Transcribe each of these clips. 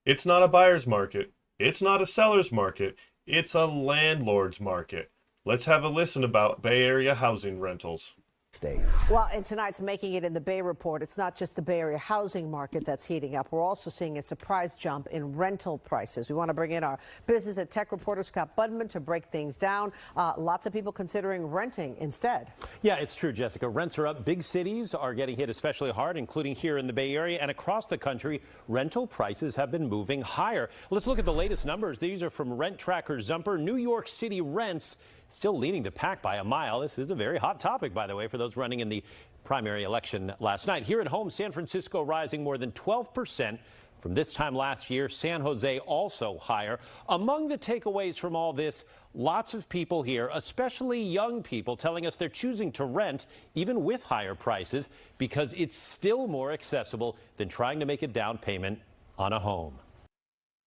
It's not a buyer's market. It's not a seller's market. It's a landlord's market. Let's have a listen about Bay Area housing rentals. States. Well, and tonight's Making It in the Bay report, it's not just the Bay Area housing market that's heating up. We're also seeing a surprise jump in rental prices. We want to bring in our business and tech reporter, Scott Budman, to break things down. Lots of people considering renting instead. Yeah, it's true, Jessica. Rents are up. Big cities are getting hit especially hard, including here in the Bay Area. And across the country, rental prices have been moving higher. Let's look at the latest numbers. These are from rent tracker Zumper. New York City rents still leading the pack by a mile. This is a very hot topic, by the way, for those running in the primary election last night. Here at home, San Francisco rising more than 12% from this time last year. San Jose also higher. Among the takeaways from all this, lots of people here, especially young people, telling us they're choosing to rent even with higher prices because it's still more accessible than trying to make a down payment on a home.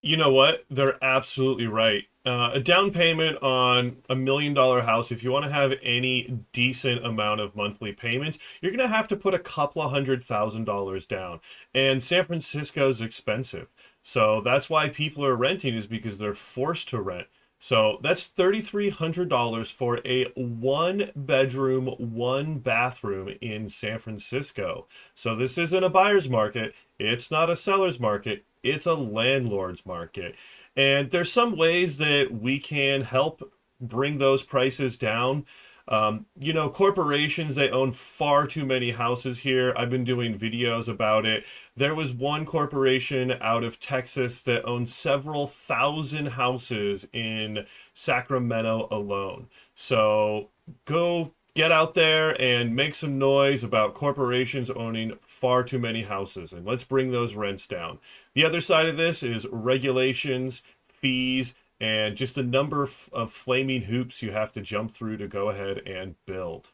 You know what? They're absolutely right. A down payment on $1 million house, if you want to have any decent amount of monthly payments, you're going to have to put a couple of $100,000 down. And San Francisco is expensive. So that's why people are renting, is because they're forced to rent. So that's $3,300 for a one bedroom, one bathroom in San Francisco. So this isn't a buyer's market. It's not a seller's market. It's a landlord's market. And there's some ways that we can help bring those prices down. Corporations, they own far too many houses here. I've been doing videos about it. There was one corporation out of Texas that owned several thousand houses in Sacramento alone. So go get out there and make some noise about corporations owning far too many houses, and let's bring those rents down. The other side of this is regulations, fees, and just the number of flaming hoops you have to jump through to go ahead and build.